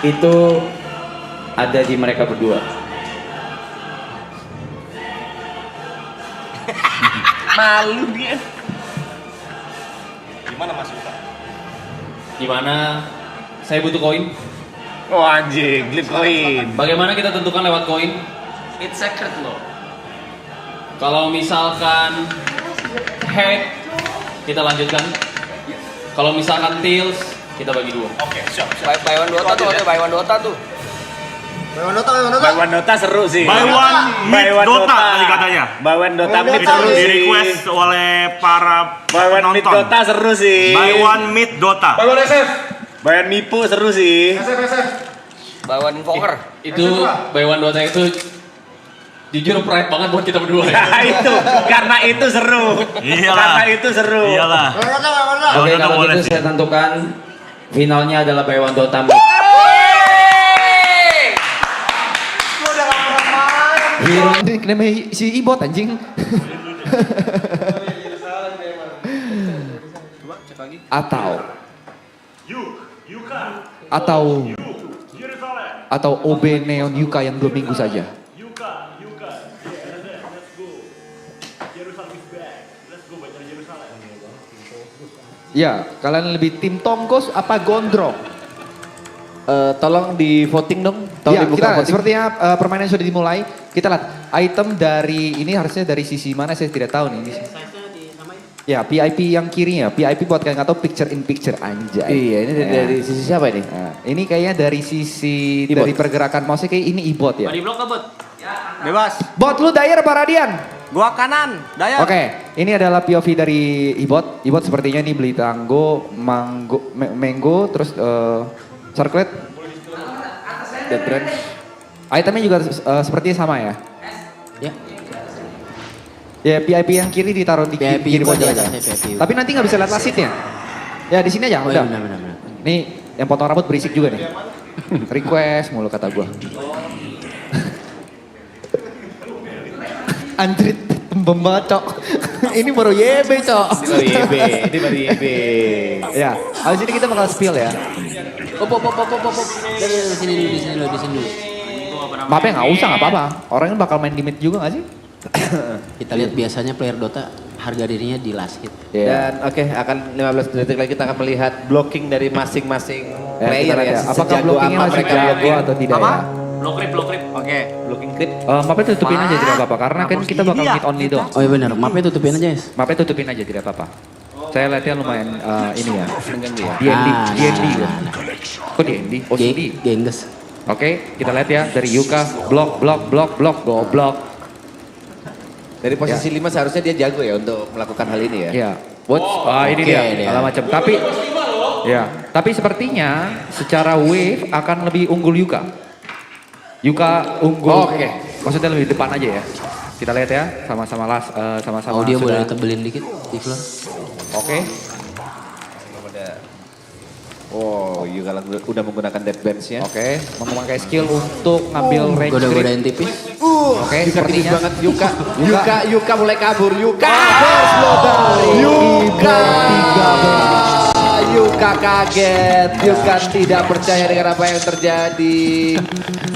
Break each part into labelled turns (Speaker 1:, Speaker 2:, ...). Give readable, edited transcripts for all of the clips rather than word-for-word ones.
Speaker 1: itu ada di mereka berdua.
Speaker 2: Malu dia.
Speaker 3: Gimana Mas Yuka?
Speaker 4: Gimana? Saya butuh koin.
Speaker 2: Oh anjing, flip koin.
Speaker 4: Bagaimana kita tentukan lewat koin?
Speaker 5: It's secret loh.
Speaker 4: Kalau misalkan head, kita lanjutkan. Kalau misalkan tails, kita bagi dua.
Speaker 3: Oke, siap.
Speaker 5: Buy one Dota tuh, ada buy one Dota tuh.
Speaker 2: Buy one Dota seru sih.
Speaker 6: Buy one mid Dota tadi katanya.
Speaker 2: Buy one Dota mid
Speaker 6: Itu
Speaker 2: seru
Speaker 6: di
Speaker 2: sih.
Speaker 6: request oleh para
Speaker 2: Buy one mid
Speaker 6: penonton.
Speaker 2: Dota seru sih.
Speaker 6: Buy one mid Dota.
Speaker 3: Buy one SF.
Speaker 2: Buy one Mipu seru sih.
Speaker 5: Buy one Invoker.
Speaker 4: Itu buy one Dota itu jujur pride banget buat kita berdua.
Speaker 2: Nah itu, karena itu seru.
Speaker 6: Iyalah.
Speaker 2: Karena itu seru.
Speaker 6: Iyalah.
Speaker 1: Oke,
Speaker 6: Dota
Speaker 1: kalau
Speaker 6: boleh
Speaker 1: gitu
Speaker 6: sih.
Speaker 1: saya tentukan finalnya adalah Buy One Dota. Hero
Speaker 7: Ini kenapa si Ibot anjing? Atau OB Neon Yuka yang 2 minggu saja. Ya, kalian lebih tim Tongkos apa Gondrong?
Speaker 8: Tolong di voting dong. Tolong
Speaker 7: Ya,
Speaker 8: dibuka
Speaker 7: kita
Speaker 8: voting.
Speaker 7: sepertinya permainan sudah dimulai. Kita lihat item dari ini harusnya dari sisi mana saya tidak tahu nih. Ya, PIP yang kiri ya. PIP buat kalian nggak tahu picture in picture anjay.
Speaker 8: Iya, ini
Speaker 7: Ya.
Speaker 8: dari sisi siapa ini?
Speaker 7: Nah, ini kayaknya dari sisi
Speaker 8: Ibot.
Speaker 7: dari pergerakan mouse kayak ini Ibot ya.
Speaker 4: Di blok apa, Bot?
Speaker 2: Bebas.
Speaker 7: Bot lu Dyer apa Radian?
Speaker 2: Gua kanan, Daya.
Speaker 7: Oke, ini adalah POV dari Ibot. Ibot sepertinya ini beli Tango, Mango, terus Circlet, Dead Branch. Itemnya juga sepertinya sama ya?
Speaker 5: Ya.
Speaker 7: Ya, PIP yang kiri ditaruh di
Speaker 5: PIP
Speaker 7: kiri
Speaker 5: itu
Speaker 7: pojok
Speaker 5: aja,
Speaker 7: aja.
Speaker 5: saya PIP.
Speaker 7: Tapi nanti nggak bisa lihat lasitnya. Ya di sini aja,
Speaker 5: Oh,
Speaker 7: udah.
Speaker 5: iya, benar.
Speaker 7: Nih, yang potong rambut berisik juga nih. Request mulu kata gua. Andrit pembacok. Ini baru YB, Cok.
Speaker 2: Ini baru YB.
Speaker 7: Ya, habis ini kita bakal spill ya.
Speaker 5: Op. Dari sini dulu.
Speaker 7: Mapnya nggak usah, nggak apa-apa. Orangnya bakal main di mid juga nggak sih?
Speaker 5: Kita lihat biasanya player Dota harga dirinya di last hit.
Speaker 7: Iya.
Speaker 8: Dan oke, akan 15 detik lagi kita akan melihat blocking dari masing-masing
Speaker 7: Ya,
Speaker 8: player
Speaker 7: kita lihat
Speaker 8: ya.
Speaker 7: ya. Apakah
Speaker 8: Sejago
Speaker 7: blockingnya
Speaker 8: apa
Speaker 7: masih
Speaker 8: mereka
Speaker 7: jago
Speaker 8: blocking.
Speaker 7: atau tidak ya?
Speaker 4: Blok rip.
Speaker 2: Oke.
Speaker 8: Blocking crit.
Speaker 7: Mapnya tutupin aja tidak apa-apa, karena kan kita bakal mid only doang.
Speaker 5: Oh iya benar, mapnya tutupin aja, Yes.
Speaker 7: Mapnya tutupin aja tidak apa-apa. Saya lihatnya lumayan ini ya.
Speaker 8: Mengganggu ya.
Speaker 7: D&D kan. Kok D&D? OCD.
Speaker 5: Gengges.
Speaker 7: Oke, kita lihat ya dari Yuka blok, goblok.
Speaker 8: Dari posisi 5 seharusnya dia jago ya untuk melakukan hal ini ya.
Speaker 7: Ya, ini
Speaker 5: Oke,
Speaker 7: dia,
Speaker 5: dia.
Speaker 7: segala macam. Tapi sepertinya secara wave akan lebih unggul Yuka. Yuka unggul.
Speaker 8: Oke.
Speaker 7: Maksudnya lebih depan aja ya. Kita lihat ya, sama-sama sama-sama.
Speaker 5: Audio
Speaker 7: sudah.
Speaker 5: boleh tebelin dikit, Ifla.
Speaker 7: Oke.
Speaker 8: Oh, Yuka udah menggunakan dead bench-nya.
Speaker 7: Oke, memakai skill untuk ngambil range grip.
Speaker 5: Goda-godain tipis.
Speaker 7: Oke,
Speaker 8: Tipis
Speaker 7: sepertinya
Speaker 8: banget Yuka. Yuka mulai kabur. Yuka. Yuka kaget. Yuka tidak percaya dengan apa yang terjadi.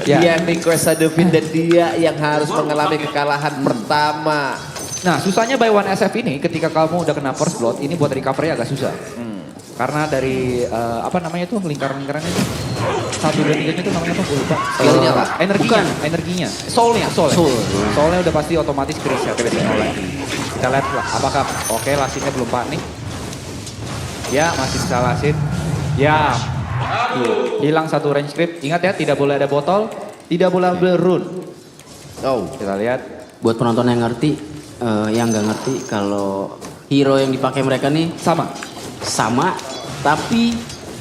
Speaker 7: Ya.
Speaker 8: Dia request Sadovin dan dia yang harus mengalami kekalahan pertama.
Speaker 7: Nah, susahnya buy one SF ini ketika kamu udah kena first blood, ini buat recovery agak susah. Karena dari apa namanya tuh lingkaran-lingkarannya itu 1, 2, 3 itu namanya apa? Gue lupa.
Speaker 8: Skillnya apa?
Speaker 7: Energinya. Soulnya. Soulnya udah pasti otomatis reset oleh. Kita lihat lah apakah oke lasitnya belum panik. Ya masih bisa lasit. Ya hilang 1 range grip. Ingat ya tidak boleh ada botol, tidak boleh ambil rune.
Speaker 8: Oh,
Speaker 7: Kita lihat.
Speaker 5: Buat penonton yang ngerti, yang nggak ngerti kalau hero yang dipakai mereka nih sama, tapi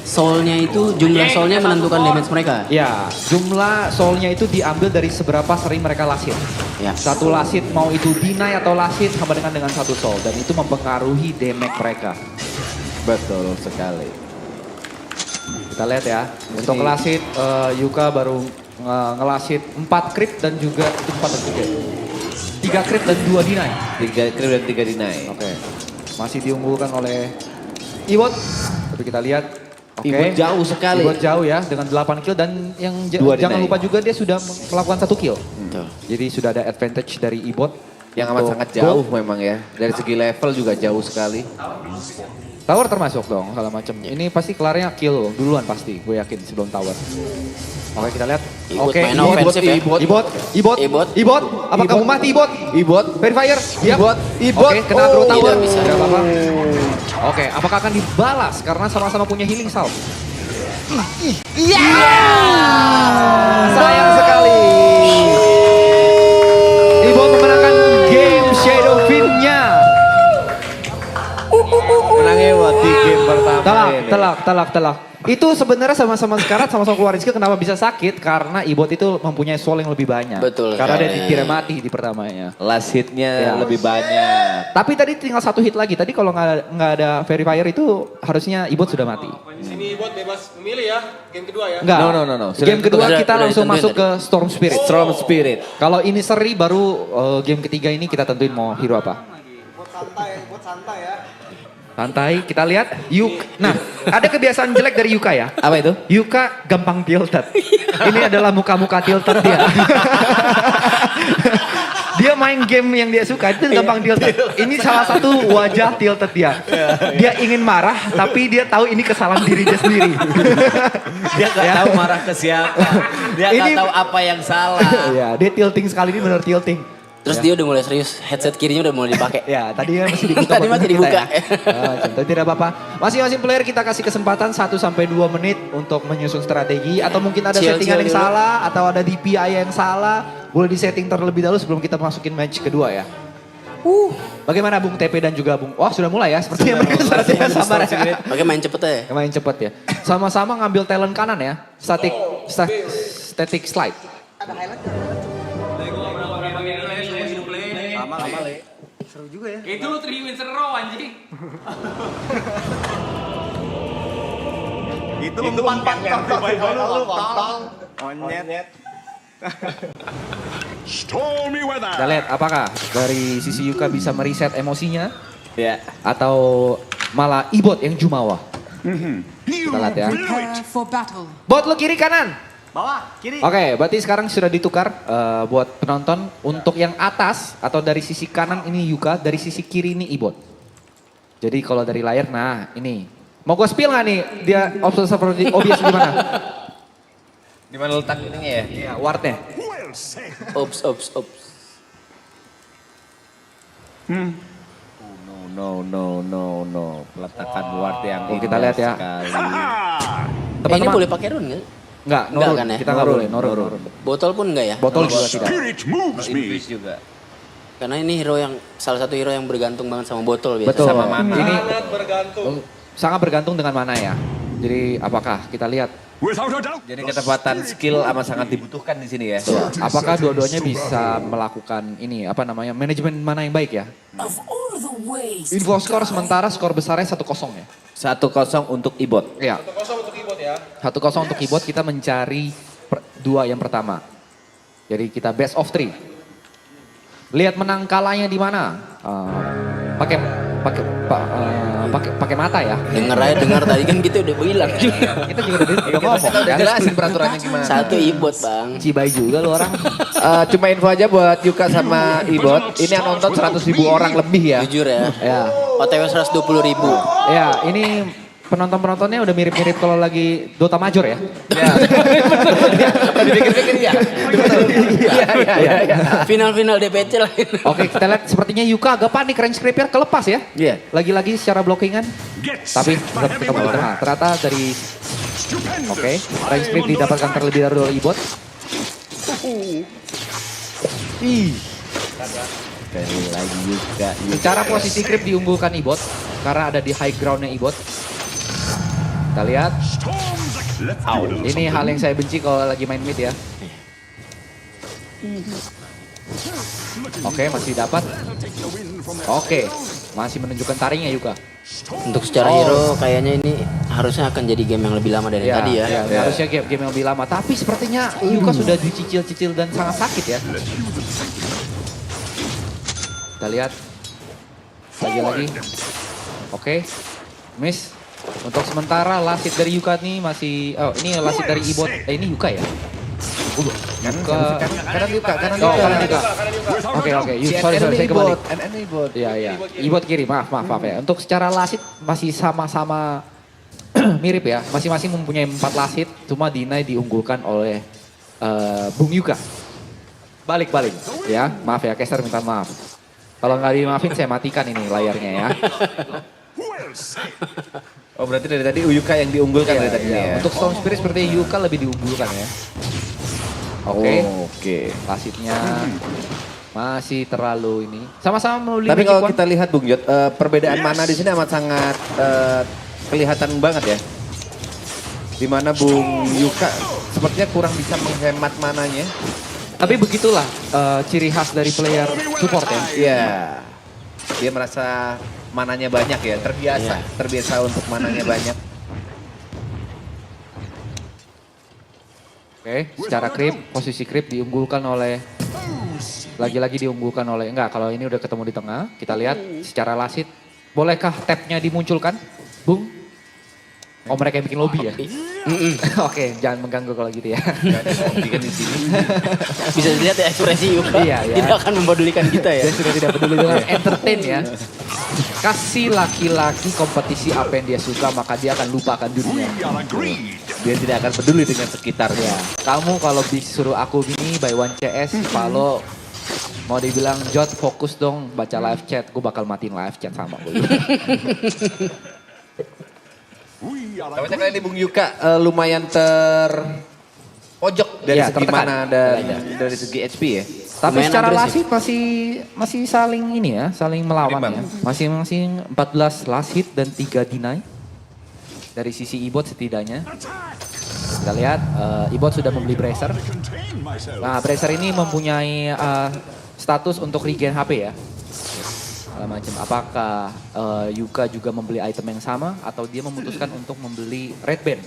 Speaker 5: soulnya itu jumlah soulnya menentukan damage mereka.
Speaker 7: Ya, jumlah soulnya itu diambil dari seberapa sering mereka lasit.
Speaker 5: Ya.
Speaker 7: Satu lasit mau itu deny atau lasit sama dengan 1 soul dan itu mempengaruhi damage mereka.
Speaker 8: betul sekali.
Speaker 7: Kita lihat ya. Untuk lasit Yuka baru ngelasit 4 crit dan juga 4 dan 3 crit dan 2 deny.
Speaker 8: 3 crit dan 3 deny.
Speaker 7: Oke. Masih diunggulkan oleh Iwot. Tapi kita lihat Oke.
Speaker 8: Ibot jauh sekali.
Speaker 7: Ibot jauh ya dengan 8 kill dan yang
Speaker 8: Dua
Speaker 7: jangan
Speaker 8: dinaik.
Speaker 7: lupa juga dia sudah melakukan 1 kill.
Speaker 5: Betul.
Speaker 7: Jadi sudah ada advantage dari Ibot.
Speaker 8: Yang amat
Speaker 7: untuk
Speaker 8: sangat
Speaker 7: gold.
Speaker 8: jauh memang ya. Dari segi level juga jauh sekali.
Speaker 7: Tower termasuk dong segala macam. Ini pasti kelarnya kill duluan pasti, gue yakin sebelum tower. Oke kita lihat.
Speaker 5: Ibot
Speaker 7: Oke,
Speaker 5: main
Speaker 7: Ibot,
Speaker 5: ofensif ya.
Speaker 7: Ibot. Apakah mau mati Ibot?
Speaker 8: Ibot.
Speaker 7: Verifier. Yap.
Speaker 8: Ibot.
Speaker 7: Oke, kena throw tower.
Speaker 5: tidak bisa.
Speaker 7: Tidak apa-apa. Oke, apakah akan dibalas karena sama-sama punya healing salve? Sayang sekali. Ibot memenangkan game Shadow Fin-nya.
Speaker 8: Menangnya di game pertama ini.
Speaker 7: Telak. Itu sebenarnya sama-sama sekarat, sama-sama keluarin skill. Kenapa bisa sakit? Karena Ibot itu mempunyai soul yang lebih banyak.
Speaker 5: Betul
Speaker 7: Karena dia
Speaker 5: sekali.
Speaker 7: tidak mati di pertamanya.
Speaker 8: Last hitnya
Speaker 7: Ya.
Speaker 8: lebih banyak.
Speaker 7: Tapi tadi tinggal 1 hit lagi. Tadi kalau nggak ada verifier itu harusnya Ibot sudah mati.
Speaker 2: Sini buat bebas memilih ya, game kedua ya.
Speaker 7: Enggak.
Speaker 8: No.
Speaker 7: Game kedua
Speaker 5: Sudah-
Speaker 7: kita
Speaker 5: sudah
Speaker 7: langsung
Speaker 5: ditentuin
Speaker 7: masuk
Speaker 5: tadi.
Speaker 7: ke Storm Spirit.
Speaker 8: Storm Spirit.
Speaker 7: Kalau ini seri baru game ketiga ini kita tentuin mau hero apa.
Speaker 2: Buat santai ya.
Speaker 7: Santai, kita lihat Yuk. Nah, ada kebiasaan jelek dari Yuka ya.
Speaker 8: Apa itu?
Speaker 7: Yuka gampang tilted. Ini adalah muka-muka tilted dia. Dia main game yang dia suka itu gampang tilted. Ini salah satu wajah tilted dia. Dia ingin marah tapi dia tahu ini kesalahan diri dia sendiri.
Speaker 8: Dia nggak
Speaker 7: Ya.
Speaker 8: tahu marah ke siapa. Dia
Speaker 7: Ini-
Speaker 8: nggak tahu apa yang salah.
Speaker 7: Ya, dia tilting sekali ini benar tilting.
Speaker 5: Terus dia udah mulai serius, headset kirinya udah mulai dipakai.
Speaker 7: Ya, tadi masih dibuka.
Speaker 5: Tadi masih dibuka.
Speaker 7: Contoh tidak apa-apa. Masing-masing player kita kasih kesempatan 1-2 menit untuk menyusun strategi atau mungkin ada
Speaker 5: Chill,
Speaker 7: settingan
Speaker 5: chill
Speaker 7: yang
Speaker 5: dulu.
Speaker 7: salah atau ada DPI yang salah. Boleh disetting terlebih dahulu sebelum kita masukin match kedua ya. Bagaimana Bung TP dan juga Bung? Wah, sudah mulai ya. Sepertinya mereka sudah sabar ya.
Speaker 5: Oke main cepet aja.
Speaker 7: Main cepet ya. Sama-sama ngambil talent kanan ya. Static slide.
Speaker 4: Itu lu 3 wins in a row anjing.
Speaker 2: Itu umpan Monyet.
Speaker 7: Kita lihat apakah dari sisi Yuka bisa mereset emosinya
Speaker 8: Ya.
Speaker 7: atau malah Ibot yang jumawa. Kita lihat ya.
Speaker 3: Prepare for battle.
Speaker 7: Bot lo kiri kanan.
Speaker 2: Bawah, kiri.
Speaker 7: Oke, berarti sekarang sudah ditukar buat penonton. Untuk yang atas atau dari sisi kanan ini Yuka, dari sisi kiri ini Ibot. Jadi kalau dari layar, nah ini. Mau gue spill nggak nih dia observer OBS di mana?
Speaker 8: Di mana letak ininya ya?
Speaker 7: Iya, wardnya.
Speaker 5: Ops.
Speaker 8: No. Peletakan ward yang
Speaker 7: Oh, kita
Speaker 8: indah
Speaker 7: lihat ya.
Speaker 8: sekali.
Speaker 5: Ini
Speaker 7: Teman-teman.
Speaker 5: boleh pakai rune nggak?
Speaker 7: Enggak,
Speaker 5: Enggak
Speaker 7: nurun.
Speaker 5: kan ya?
Speaker 7: Kita nggak boleh, nurun.
Speaker 5: Botol pun enggak ya?
Speaker 7: Botol juga tidak.
Speaker 8: Invis juga.
Speaker 5: Karena ini hero yang salah satu hero yang bergantung banget sama botol biasa.
Speaker 7: Betul.
Speaker 8: Sama mana.
Speaker 7: Ini
Speaker 2: Sangat bergantung.
Speaker 7: sangat bergantung dengan mana ya. Jadi apakah kita lihat
Speaker 6: Jadi
Speaker 8: Jadi ketepatan skill amat sangat dibutuhkan di sini ya.
Speaker 7: apakah dua-duanya bisa melakukan ini apa namanya manajemen mana yang baik ya? Info skor sementara skor besarnya 1-0 ya.
Speaker 8: 1-0 untuk Ibot.
Speaker 7: Iya.
Speaker 2: 1-0 untuk keyboard ya.
Speaker 7: 1-0 untuk keyboard kita mencari dua yang pertama. Jadi kita best of 3. Lihat menang kalahnya di mana? Pakai mata ya.
Speaker 5: Dengar tadi kan kita udah bilang.
Speaker 7: Kita juga udah ngomong
Speaker 8: Kita udah
Speaker 7: kan.
Speaker 8: jelasin peraturannya gimana.
Speaker 5: Satu ibot bang.
Speaker 7: Cibai juga lu orang.
Speaker 8: Cuma info aja buat Yuka sama Ibot. Ini yang nonton 100.000 orang lebih ya.
Speaker 5: Jujur ya.
Speaker 7: Ya.
Speaker 5: OTW 120.000.
Speaker 7: Ya, ini penonton-penontonnya udah mirip-mirip kalau lagi Dota Major ya.
Speaker 8: Dipikir-pikir ya. Iya.
Speaker 5: Final DPC lah.
Speaker 7: Oke, kita lihat sepertinya Yuka agak panik, range creeper kelepas ya.
Speaker 8: Iya.
Speaker 7: Lagi-lagi secara blockingan. Tapi tetap ketemu di tengah. Ternyata dari oke, range creep didapatkan terlebih dahulu oleh Ibot.
Speaker 8: Sekali lagi Yuka.
Speaker 7: Secara posisi creep diunggulkan Ibot karena ada di high groundnya Ibot. Kita lihat. Ini hal yang saya benci kalau lagi main mid ya. Oke, masih dapat. Oke, masih menunjukkan taringnya Yuka.
Speaker 5: Untuk secara hero kayaknya ini harusnya akan jadi game yang lebih lama dari tadi ya.
Speaker 7: Harusnya game yang lebih lama. Tapi sepertinya Yuka sudah dicicil-cicil dan sangat sakit ya. Kita lihat. Lagi-lagi. Oke. Miss. Untuk sementara last hit dari Yuka nih masih, ini last hit dari Ibot, ini Yuka ya?
Speaker 8: Kanan Yuka, kanan
Speaker 7: Oh,
Speaker 8: Yuka.
Speaker 7: kanan Yuka. Oke, sorry, saya kembali.
Speaker 8: NN Ibot.
Speaker 7: Iya. Ibot kiri, maaf ya. Untuk secara last hit masih sama-sama mirip ya. Masing-masing mempunyai 4 last hit, cuma Dinai diunggulkan oleh Bung Yuka. Balik. Ya, maaf ya, caster minta maaf. Kalau nggak dimaafin saya matikan ini layarnya ya.
Speaker 8: Oh berarti dari tadi Yuka yang diunggulkan dari tadi ya.
Speaker 7: Untuk Storm Spirit seperti Yuka lebih diunggulkan ya.
Speaker 8: Oke.
Speaker 7: Last hitnya masih terlalu ini. Sama-sama membeli
Speaker 8: Tapi
Speaker 7: Magic
Speaker 8: kalau
Speaker 7: Wand.
Speaker 8: kita lihat Bung Jot, perbedaan mana di sini amat sangat kelihatan banget ya. Dimana Bung Yuka sepertinya kurang bisa menghemat mananya.
Speaker 7: Tapi begitulah ciri khas dari player support ya.
Speaker 8: Iya. Dia merasa mananya banyak ya, terbiasa untuk mananya banyak.
Speaker 7: Oke, secara creep, posisi creep diunggulkan oleh lagi-lagi diunggulkan oleh kalau ini udah ketemu di tengah. Kita lihat secara lasit, bolehkah tabnya dimunculkan, Bung? Oh mereka yang bikin lobby ya? Oke, jangan mengganggu kalau gitu ya.
Speaker 8: Di sini.
Speaker 5: Bisa dilihat ya ekspresi Yuka.
Speaker 7: Iya, ya.
Speaker 5: Tidak akan mempedulikan kita ya.
Speaker 7: Dia sudah tidak peduli dengan entertain ya. Kasih laki-laki kompetisi apa yang dia suka, maka dia akan lupakan dunia.
Speaker 8: Dia tidak akan peduli dengan sekitarnya.
Speaker 7: Kamu kalau disuruh aku gini by 1 CS, kalau mau dibilang Jot fokus dong baca live chat, gue bakal matiin live chat sama gue.
Speaker 8: Tapi kali ini Bung Yuka lumayan terpojok dari
Speaker 7: Iya,
Speaker 8: segi
Speaker 7: tertekan.
Speaker 8: mana dari segi HP ya.
Speaker 7: Tapi
Speaker 5: Lumayan
Speaker 7: secara
Speaker 5: agresif.
Speaker 7: lasit masih saling ini ya, saling melawan
Speaker 8: Imbang.
Speaker 7: ya. Masing-masing 14 last hit dan 3 deny. Dari sisi Ibot setidaknya. Kita lihat Ibot sudah membeli Bracer. Nah Bracer ini mempunyai status untuk regen HP ya. Macam apakah Yuka juga membeli item yang sama atau dia memutuskan untuk membeli Red Band.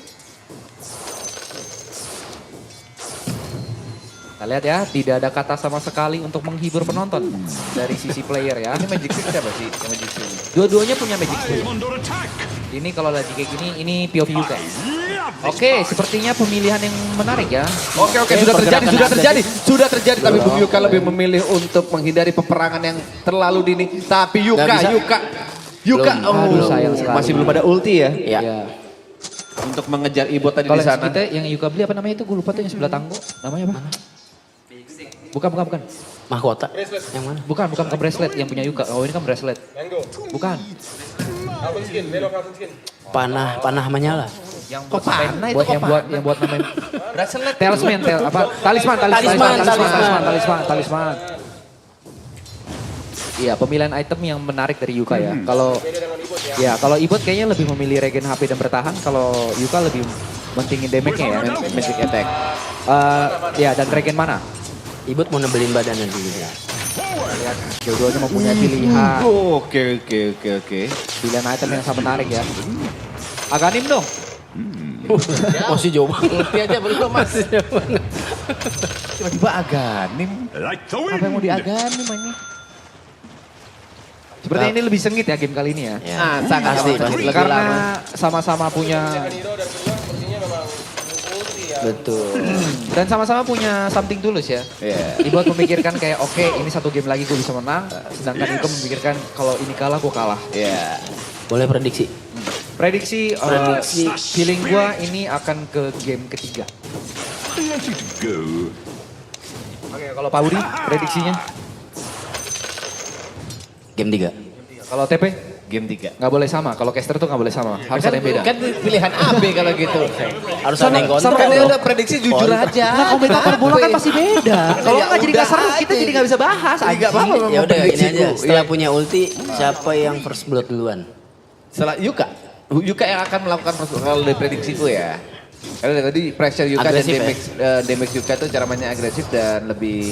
Speaker 7: Kita lihat ya, tidak ada kata sama sekali untuk menghibur penonton dari sisi player ya.
Speaker 8: Ini Magic Stick siapa sih? Yang Magic Stick.
Speaker 7: Dua-duanya punya Magic Stick. Ini kalau lagi kayak gini, ini POV Yuka. Oke, sepertinya pemilihan yang menarik ya.
Speaker 8: Oke, sudah terjadi. Tapi Bung Yuka lebih memilih untuk menghindari peperangan yang terlalu dini. Tapi
Speaker 5: Nggak
Speaker 8: Yuka,
Speaker 7: Aduh, sayang sekali.
Speaker 8: masih belum ada ulti ya.
Speaker 5: Iya.
Speaker 7: Ya.
Speaker 8: Untuk mengejar Ibot tadi
Speaker 7: Kalau
Speaker 8: di sana.
Speaker 7: kita yang Yuka beli apa namanya itu, gue lupa tuh yang sebelah tanggo. Namanya apa? Bukan.
Speaker 5: Mahkota. Yang mana?
Speaker 7: Bukan ke bracelet yang punya Yuka. Oh ini kan bracelet.
Speaker 2: Mango.
Speaker 7: Bukan.
Speaker 2: Falcon skin, Melo Falcon skin.
Speaker 5: Panah menyala.
Speaker 7: Yang
Speaker 8: Kok panah itu, kok
Speaker 7: yang buat namanya
Speaker 8: Bracelet.
Speaker 7: talisman, talisman. Iya, pemilihan item yang menarik dari Yuka ya. Kalau Ibot kayaknya lebih memilih regen HP dan bertahan. Kalau Yuka lebih mentingin damage-nya ya.
Speaker 8: Magic attack.
Speaker 7: Ya dan regen mana?
Speaker 5: Ibut mau nebelin badan nanti juga.
Speaker 7: Lihat, dua-duanya mempunyai pilihan.
Speaker 8: Oke.
Speaker 7: Pilihan item yang sangat menarik ya. Aganim dong.
Speaker 5: Masih jauh banget.
Speaker 8: Ulti aja belum mas. Tiba-tiba Aganim.
Speaker 7: Apa yang mau diaganim ini? Sepertinya ini lebih sengit ya game kali ini ya.
Speaker 5: Ya.
Speaker 8: Sangat
Speaker 5: Pasti,
Speaker 8: sangat.
Speaker 5: pasti.
Speaker 7: Karena sama-sama punya
Speaker 2: Hero dan kedua sepertinya memang ulti ya.
Speaker 5: Betul.
Speaker 7: dan sama-sama punya something tulus ya.
Speaker 8: Iya.
Speaker 7: Ibot memikirkan kayak oke, ini satu game lagi gue bisa menang. Sedangkan Yuka memikirkan kalau ini kalah gue kalah.
Speaker 8: Iya.
Speaker 5: Boleh prediksi?
Speaker 7: Prediksi feeling gue ini akan ke game ketiga. Oke, kalau Pak Budi prediksinya?
Speaker 5: Game 3.
Speaker 7: Kalau TP?
Speaker 8: Game 3.
Speaker 7: Nggak boleh sama, kalau caster tuh nggak boleh sama, harus ada yang beda.
Speaker 8: Kan pilihan AB kalau gitu.
Speaker 5: Harus ada yang kontrol.
Speaker 8: Kan dia udah prediksi jujur aja.
Speaker 7: Nah, komentator bola kan pasti beda. Kalau
Speaker 8: Ya
Speaker 7: nggak jadi nggak
Speaker 8: udah
Speaker 7: seru, kita
Speaker 8: aja.
Speaker 7: jadi nggak bisa bahas.
Speaker 8: Nggak apa-apa.
Speaker 5: Ya udah gini
Speaker 8: prediksiku.
Speaker 5: aja. Setelah
Speaker 8: Iya.
Speaker 5: punya ulti, siapa yang first blood duluan?
Speaker 8: Setelah Yuka. Yuka yang akan melakukan kalau dari prediksiku ya. Karena tadi pressure Yuka
Speaker 5: Agresif,
Speaker 8: dan damage Yuka itu cara mainnya agresif dan lebih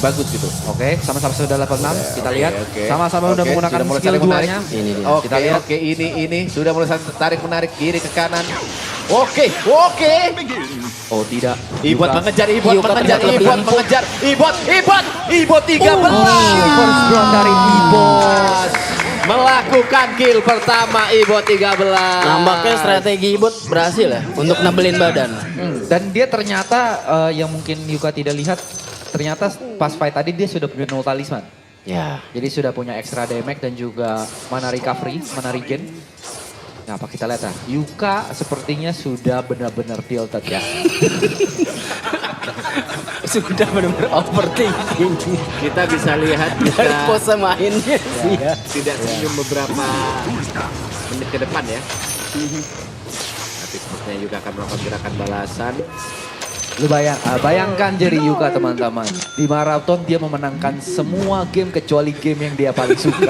Speaker 8: bagus gitu.
Speaker 7: Oke, sama-sama sudah level 6, kita lihat.
Speaker 8: Oke.
Speaker 7: Sama-sama udah
Speaker 8: Oke,
Speaker 7: menggunakan
Speaker 8: sudah mulai
Speaker 7: skill
Speaker 8: saling menarik.
Speaker 7: duanya.
Speaker 5: Ini dia.
Speaker 8: Oke,
Speaker 7: Kita lihat.
Speaker 8: oke, ini sudah mulai tarik menarik kiri ke kanan. Oke.
Speaker 7: Oh tidak.
Speaker 8: Ibot
Speaker 7: Yuka.
Speaker 8: mengejar,
Speaker 5: Yuka terlihat lebih
Speaker 8: mengejar. Ibot 13.
Speaker 7: First blood dari Ibot.
Speaker 8: melakukan kill pertama Ibot 13.
Speaker 5: Nampaknya strategi Ibot berhasil ya untuk nebelin badan.
Speaker 7: Dan dia ternyata yang mungkin Yuka tidak lihat, ternyata pas fight tadi dia sudah punya null talisman.
Speaker 5: Ya.
Speaker 7: Jadi sudah punya extra damage dan juga mana recovery, mana regen. Nah, apa kita lihat ya? Yuka sepertinya sudah benar-benar tilted ya.
Speaker 5: Sudah benar-benar overthinking.
Speaker 8: Kita bisa lihat
Speaker 5: Dari
Speaker 8: bisa
Speaker 5: pose mainnya sih ya.
Speaker 8: tidak senyum beberapa menit ke depan ya. Tapi sepertinya juga akan melakukan gerakan balasan.
Speaker 7: Lu bayangkan jadi Yuka teman-teman. Di maraton dia memenangkan semua game kecuali game yang dia paling suka.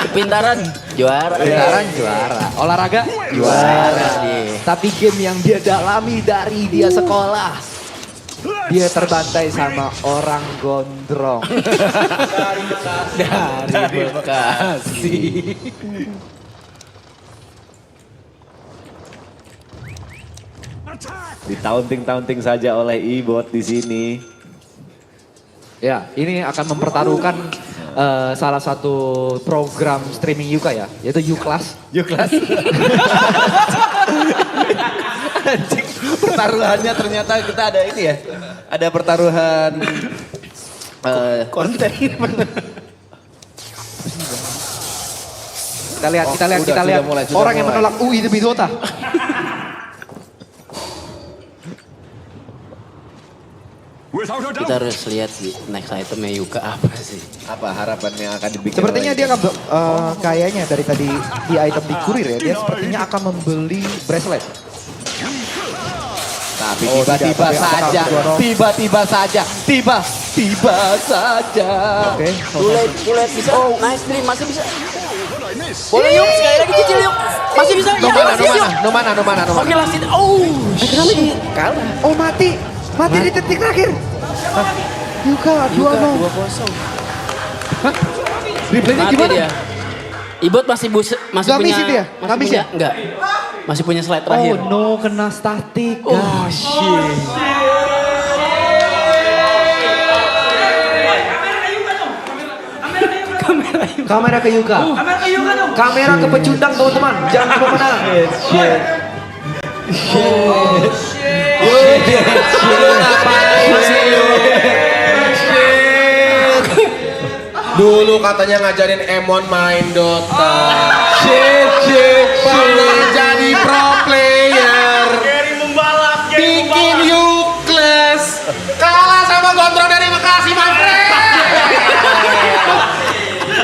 Speaker 5: Kepintaran juara.
Speaker 7: Beneran juara. Olahraga juara. Tapi game yang dia dalami dari dia sekolah. Dia terbantai sama orang gondrong.
Speaker 5: Dari Bekasi.
Speaker 8: Ditaunting-taunting saja oleh Ibot di sini.
Speaker 7: Ya, ini akan mempertaruhkan salah satu program streaming Yuka ya, yaitu Yuklas.
Speaker 8: Yuklas. Anjing, pertaruhannya ternyata kita ada ini ya. Ada pertaruhan
Speaker 5: Konten.
Speaker 7: Kita lihat, kita lihat,
Speaker 8: Sudah,
Speaker 7: kita lihat.
Speaker 8: sudah
Speaker 7: Orang yang
Speaker 8: mulai.
Speaker 7: menolak UI demi Dota.
Speaker 5: Kita harus lihat sih next itemnya Yuka apa sih.
Speaker 8: apa harapan yang akan dibikin.
Speaker 7: Sepertinya
Speaker 8: oleh
Speaker 7: dia akan kayaknya dari tadi di item di kurir ya, dia sepertinya akan membeli bracelet.
Speaker 8: Tapi
Speaker 7: Oh,
Speaker 8: tiba-tiba
Speaker 7: tidak, tapi
Speaker 8: saja,
Speaker 7: apakah
Speaker 8: tiba-tiba saja, tiba saja.
Speaker 7: Oke.
Speaker 5: Boleh bisa. Oh, nice dream masih bisa. Boleh yuk, sekali lagi cicil yuk. Masih bisa. Ya, masih yuk.
Speaker 8: No mana.
Speaker 5: Oke, lanjut. Oh, kenapa dia kalah?
Speaker 7: Oh mati di detik terakhir. Yuka
Speaker 5: Yuka
Speaker 7: 2-0.
Speaker 5: 2-0.
Speaker 7: Replaynya
Speaker 5: Mati
Speaker 7: gimana?
Speaker 5: dia. Ibot masih masih
Speaker 7: Nggak
Speaker 5: punya
Speaker 7: misi dia? Nggak misi
Speaker 5: punya enggak. Masih punya slide terakhir.
Speaker 7: Oh no, kena statik.
Speaker 5: Oh, shit.
Speaker 7: Kamera ke Yuka. Kamera ke pecundang teman-teman. Jangan kemana-mana.
Speaker 2: Dulu katanya ngajarin Emon main Dota. Pernah jadi pro player. Bikin Yukles. Kalah sama Gondrong dari Bekasi, my friend.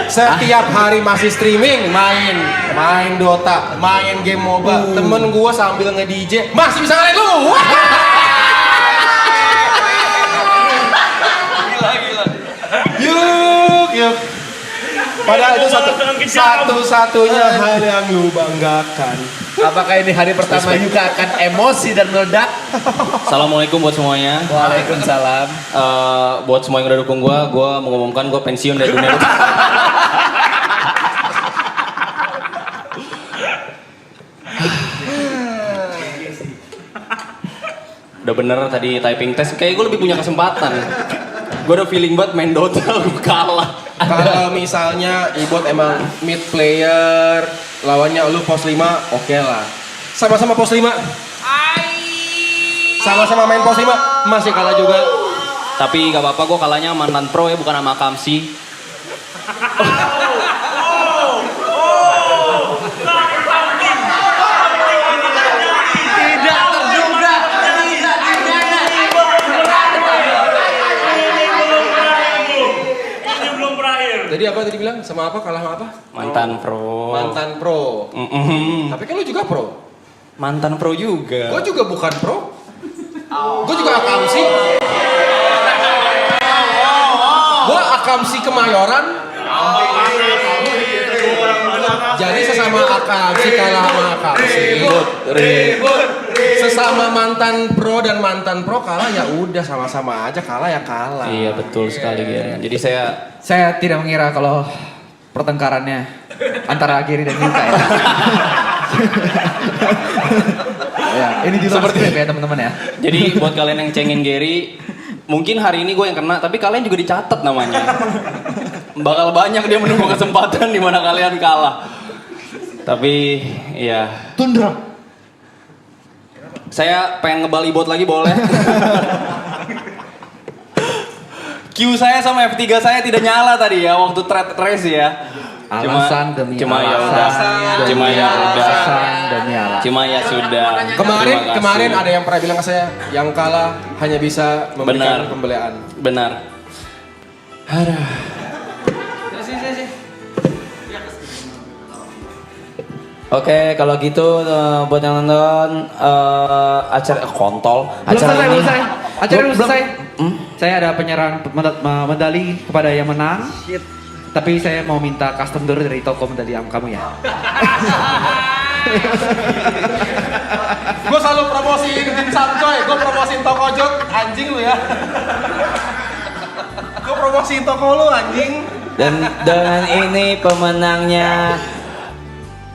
Speaker 2: Setiap hari masih streaming, main Dota, main game MOBA. Temen gua sambil nge-DJ masih bisa ngalahin lu. Yuk. Padahal itu satu-satunya hal yang lu banggakan.
Speaker 8: Apakah ini hari pertama Yuka akan emosi dan meledak?
Speaker 4: Assalamualaikum buat semuanya.
Speaker 8: Waalaikumsalam.
Speaker 4: Buat semua yang udah dukung gue mengumumkan gue pensiun dari dunia Dota. Udah bener tadi typing test, kayak gue lebih punya kesempatan. Gue udah feeling banget main Dota, gue kalah.
Speaker 2: Kalau misalnya Ibot emang mid player, lawannya lu pos 5, oke lah. Sama-sama pos 5. Sama-sama main pos 5, masih kalah juga.
Speaker 4: Tapi gak apa-apa, gue kalahnya mantan pro ya, bukan sama Kamsi.
Speaker 2: Jadi apa tadi bilang? Sama apa? Kalah sama apa?
Speaker 4: Mantan pro.
Speaker 2: Mantan pro. Tapi kan lu juga pro.
Speaker 4: Mantan pro juga.
Speaker 2: Gue juga bukan pro. Gue juga akamsi. Gue akamsi Kemayoran. Jadi sesama akamsi kalah sama akamsi. Sesama mantan pro dan mantan pro kalah ya udah sama-sama aja, kalah ya kalah.
Speaker 4: Iya betul sekali Gary. Jadi
Speaker 7: Saya tidak mengira kalau pertengkarannya antara Gary dan Yuka ya. Ya, ini di luar script ya teman-teman ya.
Speaker 4: Jadi buat kalian yang cengin Gary, mungkin hari ini gue yang kena, tapi kalian juga dicatat namanya. Bakal banyak dia menunggu kesempatan di mana kalian kalah. Tapi ya.
Speaker 2: Tundra.
Speaker 4: Saya pengen ngebal bot lagi boleh. Q saya sama F3 saya tidak nyala tadi ya waktu thread race ya.
Speaker 7: Alasan demi
Speaker 4: cuma ya
Speaker 7: alasan,
Speaker 4: udah,
Speaker 7: demi
Speaker 4: cuma ya udah,
Speaker 7: alasan demi alasan.
Speaker 4: cuma ya sudah.
Speaker 2: Kemarin
Speaker 4: Terima kasih.
Speaker 2: kemarin ada yang pernah bilang ke saya, yang kalah hanya bisa memberikan
Speaker 4: Benar.
Speaker 2: pembelaan.
Speaker 4: Benar. Aduh.
Speaker 1: Oke, kalau gitu buat yang nonton acara kontol.
Speaker 7: Belum
Speaker 1: Acara
Speaker 7: selesai,
Speaker 1: ini.
Speaker 7: belum selesai. Acara belum selesai.
Speaker 1: Hmm?
Speaker 7: Saya ada penyerahan medali kepada yang menang. Tapi saya mau minta custom dulu dari toko medali kamu ya.
Speaker 2: Gue selalu promosiin dimsum coy, gue promosiin toko Jok, anjing lu ya. Gue promosiin toko lu anjing.
Speaker 1: Dan dengan ini pemenangnya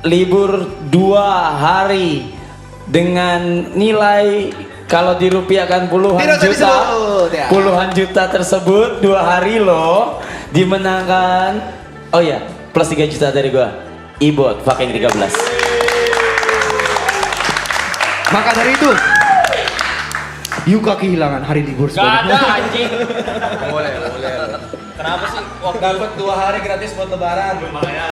Speaker 1: libur 2 hari dengan nilai kalau dirupiahkan puluhan
Speaker 2: Tidak usah
Speaker 1: juta,
Speaker 2: disebut, ya.
Speaker 1: puluhan juta tersebut 2 hari loh dimenangkan. Oh ya, plus 3 juta dari gua. Ibot fucking 13.
Speaker 7: Maka dari itu, Yuka kehilangan hari libur
Speaker 4: Gak ada
Speaker 7: sebagai
Speaker 4: anjing.
Speaker 2: Boleh.
Speaker 4: Kenapa sih?
Speaker 2: Dapat 2 hari gratis buat lebaran.